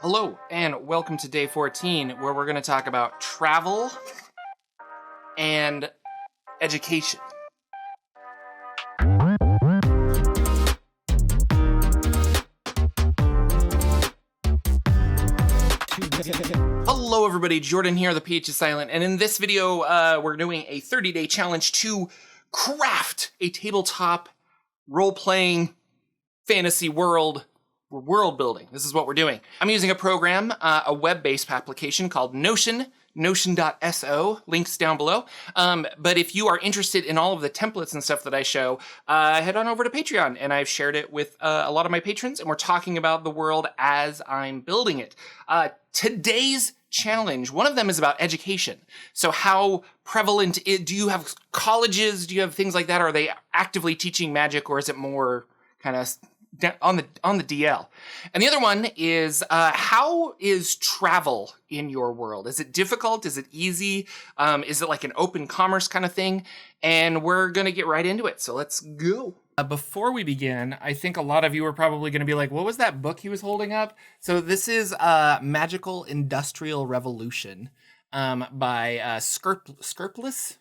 Hello, and welcome to day 14, where we're going to talk about travel and education. Hello everybody, Jordan here, the PH is silent, and in this video we're doing a 30-day challenge to craft a tabletop role-playing fantasy world building. This is what we're doing. I'm using a program, a web-based application called Notion, notion.so, links down below. But if you are interested in all of the templates and stuff that I show, head on over to Patreon, and I've shared it with a lot of my patrons, and we're talking about the world as I'm building it. Today's challenge, one of them is about education. So how prevalent do you have colleges, do you have things like that? Are they actively teaching magic, or is it more kind of on the DL? And the other one is how is travel in your world? Is it difficult? Is it easy? Is it like an open commerce kind of thing? And we're going to get right into it. So let's go. Before we begin, I think a lot of you are probably going to be like, what was that book he was holding up? So this is Magical Industrial Revolution by Skerples.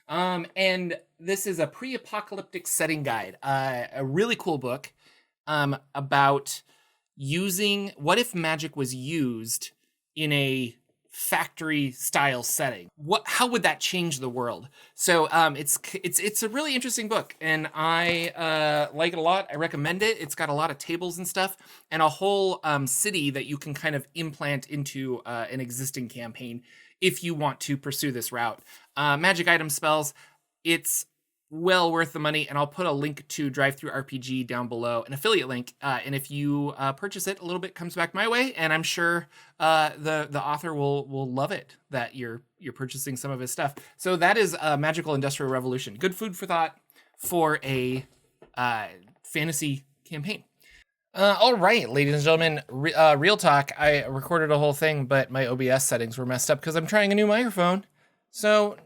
And this is a pre-apocalyptic setting guide, a really cool book about using, what if magic was used in a factory style setting? How would that change the world? So it's a really interesting book, and I like it a lot. I recommend it. It's got a lot of tables and stuff, and a whole city that you can kind of implant into an existing campaign if you want to pursue this route. Magic item spells, it's well worth the money, and I'll put a link to Drive-Thru RPG down below, an affiliate link, and if you purchase it, a little bit comes back my way, and I'm sure the author will love it that you're purchasing some of his stuff. So that is Magical Industrial Revolution. Good food for thought for a fantasy campaign. All right, ladies and gentlemen, real talk. I recorded a whole thing, but my OBS settings were messed up because I'm trying a new microphone. So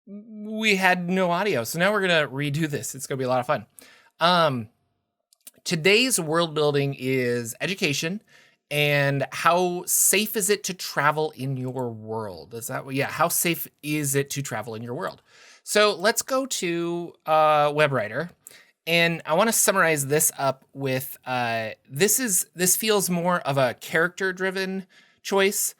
we had no audio. So now we're going to redo this. It's going to be a lot of fun. Today's world building is education and how safe is it to travel in your world? How safe is it to travel in your world? So let's go to WebWriter. And I want to summarize this up with this feels more of a character-driven choice,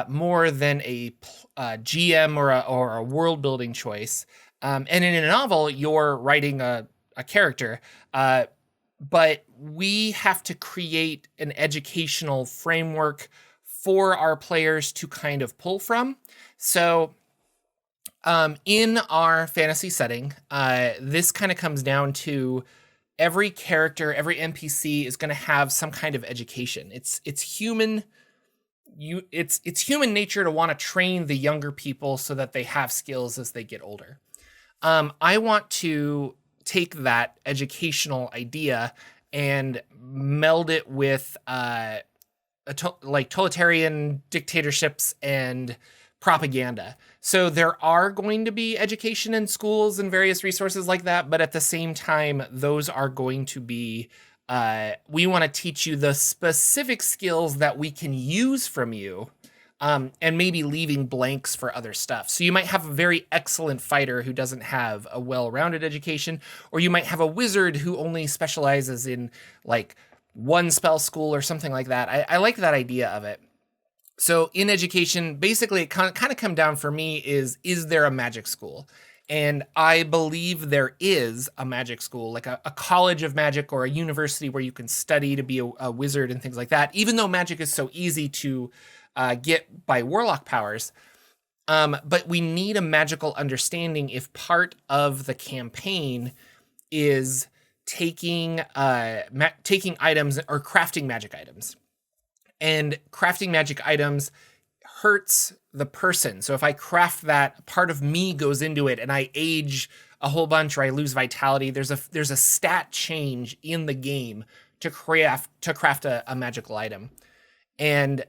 more than a GM or a world-building choice. And in a novel, you're writing a character, but we have to create an educational framework for our players to kind of pull from. So in our fantasy setting, this kind of comes down to every character, every NPC is going to have some kind of education. It's human nature to want to train the younger people so that they have skills as they get older. I want to take that educational idea and meld it with like totalitarian dictatorships and propaganda. So there are going to be education in schools and various resources like that, but at the same time, those are going to be, we want to teach you the specific skills that we can use from you, and maybe leaving blanks for other stuff. So you might have a very excellent fighter who doesn't have a well-rounded education, or you might have a wizard who only specializes in like one spell school or something like that. I like that idea of it. So in education, basically it kind of come down for me is there a magic school? And I believe there is a magic school, like a college of magic or a university where you can study to be a wizard and things like that, even though magic is so easy to get by warlock powers. But we need a magical understanding if part of the campaign is taking items or crafting magic items. And crafting magic items hurts the person. So if I craft that, part of me goes into it and I age a whole bunch or I lose vitality, there's a stat change in the game to craft a magical item. And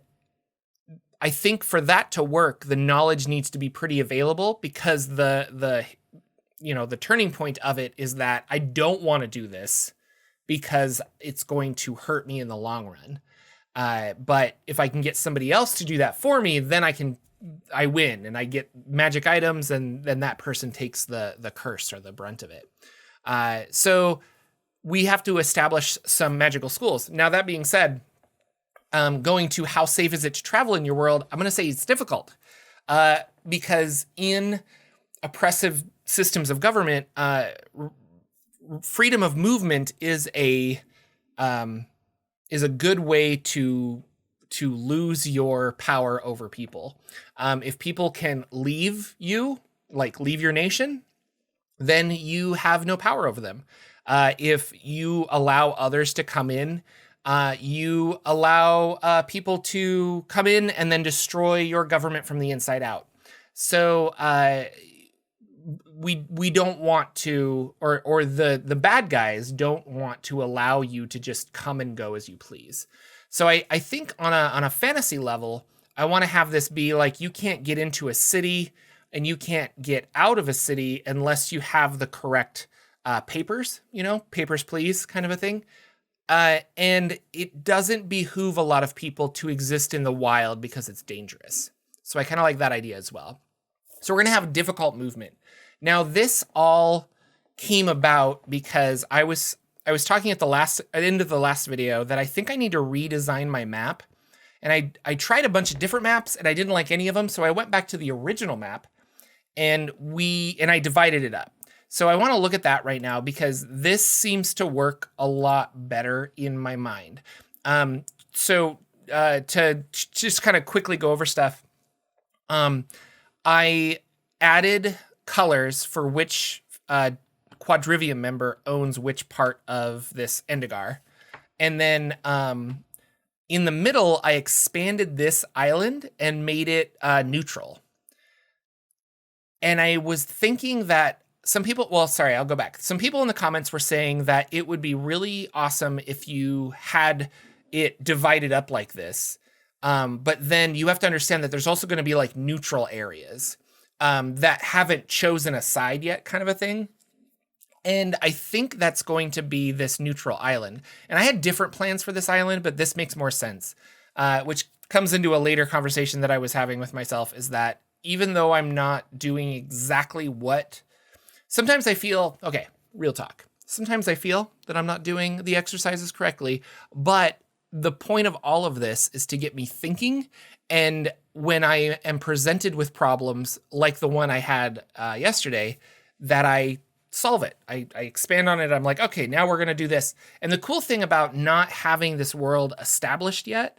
I think for that to work, the knowledge needs to be pretty available, because the turning point of it is that I don't want to do this because it's going to hurt me in the long run. But if I can get somebody else to do that for me, then I win and I get magic items, and then that person takes the curse or the brunt of it. So we have to establish some magical schools. Now, that being said, going to how safe is it to travel in your world, I'm going to say it's difficult because in oppressive systems of government, freedom of movement is a good way to lose your power over people. If people can leave you, like leave your nation, then you have no power over them. If you allow others to come in, you allow people to come in and then destroy your government from the inside out. So we don't want to, or the bad guys don't want to allow you to just come and go as you please. So I think on a fantasy level, I want to have this be like you can't get into a city and you can't get out of a city unless you have the correct papers, papers please kind of a thing. And it doesn't behoove a lot of people to exist in the wild because it's dangerous. So I kind of like that idea as well. So we're going to have difficult movement. Now, this all came about because I was talking at the end of the last video that I think I need to redesign my map. And I tried a bunch of different maps and I didn't like any of them. So I went back to the original map and I divided it up. So I want to look at that right now because this seems to work a lot better in my mind. So to just kind of quickly go over stuff, I added colors for which Quadrivium member owns which part of this Endigar. And then in the middle, I expanded this island and made it neutral. And I was thinking that some people in the comments were saying that it would be really awesome if you had it divided up like this. But then you have to understand that there's also going to be like neutral areas that haven't chosen a side yet, kind of a thing. And I think that's going to be this neutral island. And I had different plans for this island, but this makes more sense, which comes into a later conversation that I was having with myself, is that even though I'm not doing exactly what... Sometimes I feel, okay, real talk. Sometimes I feel that I'm not doing the exercises correctly, but the point of all of this is to get me thinking. And when I am presented with problems like the one I had yesterday, that I solve it. I expand on it. I'm like, okay, now we're going to do this. And the cool thing about not having this world established yet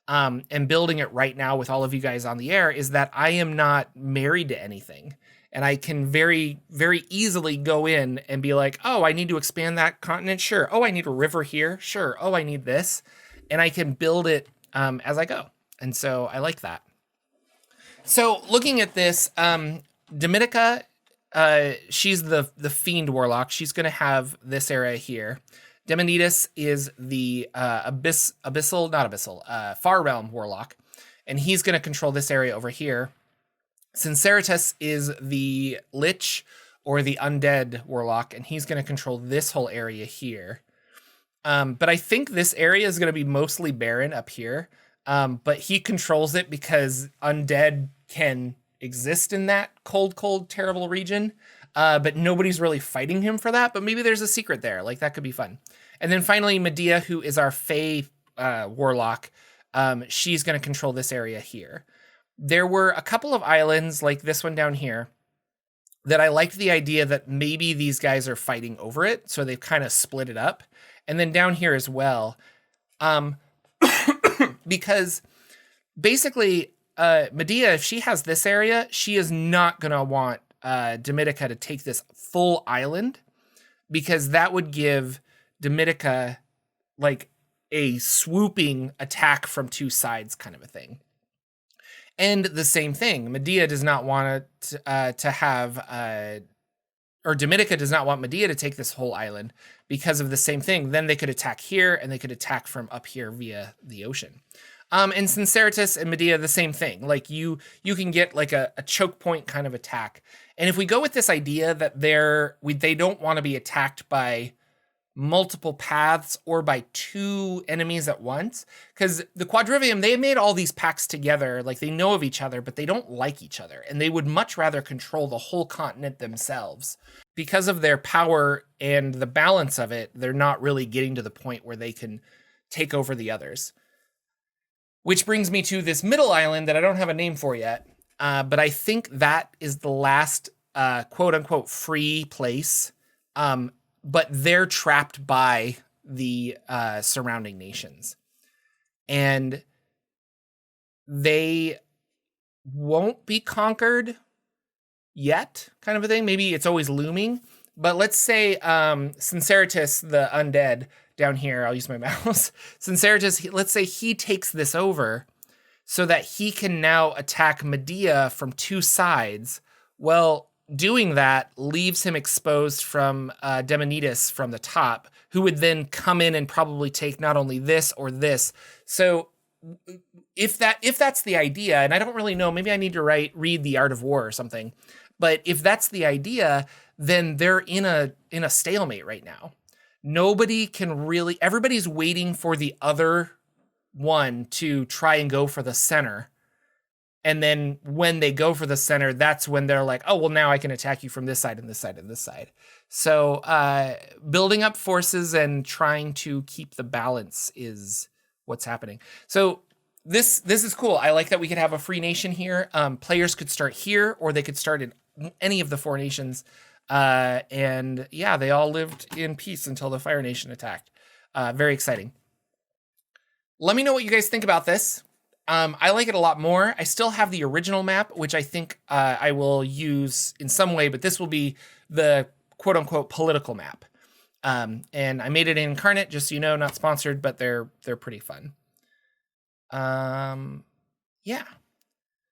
and building it right now with all of you guys on the air is that I am not married to anything. And I can very, very easily go in and be like, oh, I need to expand that continent. Sure. Oh, I need a river here. Sure. Oh, I need this. And I can build it as I go. And so I like that. So looking at this, Dominica, she's the Fiend Warlock. She's going to have this area here. Demonidas is the Far Realm Warlock. And he's going to control this area over here. Sinceritas is the Lich or the Undead Warlock, and he's going to control this whole area here. But I think this area is going to be mostly barren up here. But he controls it because Undead can exist in that cold, terrible region. But nobody's really fighting him for that. But maybe there's a secret there. Like, that could be fun. And then finally, Medea, who is our Fey Warlock, she's going to control this area here. There were a couple of islands like this one down here that I liked the idea that maybe these guys are fighting over it. So they've kind of split it up. And then down here as well. Because basically Medea, if she has this area, she is not going to want Dominica to take this full island, because that would give Dominica like a swooping attack from two sides kind of a thing. And the same thing, Medea does not want to have, or Dominica does not want Medea to take this whole island because of the same thing. Then they could attack here, and they could attack from up here via the ocean. And Sinceritas and Medea, the same thing. Like you can get like a choke point kind of attack. And if we go with this idea that they don't want to be attacked by multiple paths or by 2 enemies at once. Because the Quadrivium, they made all these pacts together, like they know of each other, but they don't like each other. And they would much rather control the whole continent themselves. Because of their power and the balance of it, they're not really getting to the point where they can take over the others. Which brings me to this middle island that I don't have a name for yet. But I think that is the last quote unquote free place. But they're trapped by the surrounding nations. And they won't be conquered yet, kind of a thing. Maybe it's always looming. But let's say Sinceritus, the undead down here, I'll use my mouse. Sinceritus, let's say he takes this over so that he can now attack Medea from 2 sides. Well, doing that leaves him exposed from Demonidas from the top, who would then come in and probably take not only this or this. So if that's the idea, and I don't really know, maybe I need to read The Art of War or something. But if that's the idea, then they're in a stalemate right now. Nobody can really, everybody's waiting for the other one to try and go for the center. And then when they go for the center, that's when they're like, oh, well, now I can attack you from this side and this side and this side. So building up forces and trying to keep the balance is what's happening. So this is cool. I like that we could have a free nation here. Players could start here, or they could start in any of the 4 nations. And yeah, they all lived in peace until the Fire Nation attacked. Very exciting. Let me know what you guys think about this. I like it a lot more. I still have the original map, which I think I will use in some way, but this will be the quote unquote political map. And I made it in Incarnate, just so you know, not sponsored, but they're pretty fun. Yeah.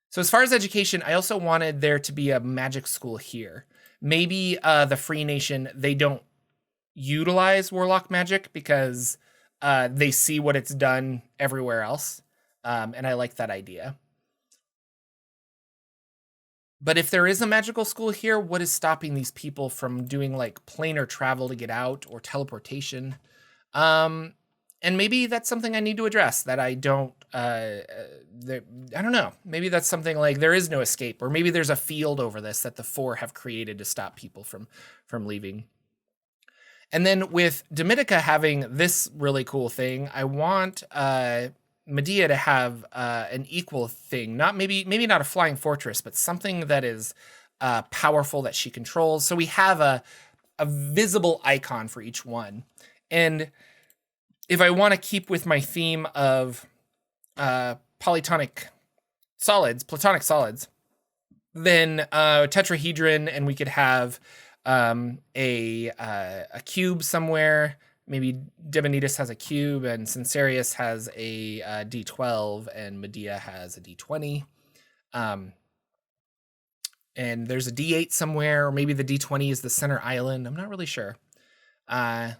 So as far as education, I also wanted there to be a magic school here. Maybe the Free Nation, they don't utilize Warlock magic because they see what it's done everywhere else. And I like that idea. But if there is a magical school here, what is stopping these people from doing like planar travel to get out or teleportation? And maybe that's something I need to address that I don't, I don't know. Maybe that's something like there is no escape, or maybe there's a field over this that the 4 have created to stop people from leaving. And then with Dominica having this really cool thing, I want Medea to have an equal thing, maybe not a flying fortress, but something that is powerful that she controls. So we have a visible icon for each one. And if I want to keep with my theme of platonic solids, then tetrahedron, and we could have a cube somewhere. Maybe Demonidas has a cube, and Sincerius has a D12, and Medea has a D20. And there's a D8 somewhere, or maybe the D20 is the center island. I'm not really sure.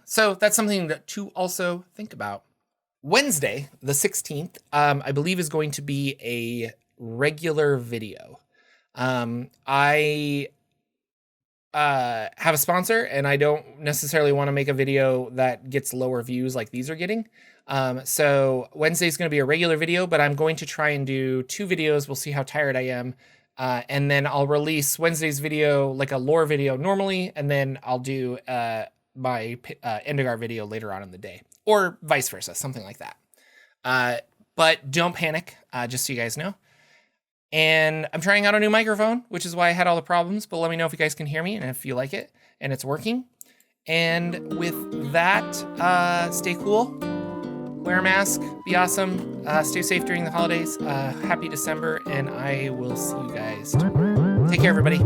So that's something to also think about. Wednesday, the 16th, I believe is going to be a regular video. I have a sponsor, and I don't necessarily want to make a video that gets lower views like these are getting. So Wednesday is going to be a regular video, but I'm going to try and do 2 videos. We'll see how tired I am. And then I'll release Wednesday's video, like a lore video normally, and then I'll do my Endegar video later on in the day, or vice versa, something like that. But don't panic, just so you guys know. And I'm trying out a new microphone, which is why I had all the problems, but let me know if you guys can hear me and if you like it and it's working. And with that, stay cool, wear a mask, be awesome, stay safe during the holidays, happy December, and I will see you guys tomorrow. Take care, everybody.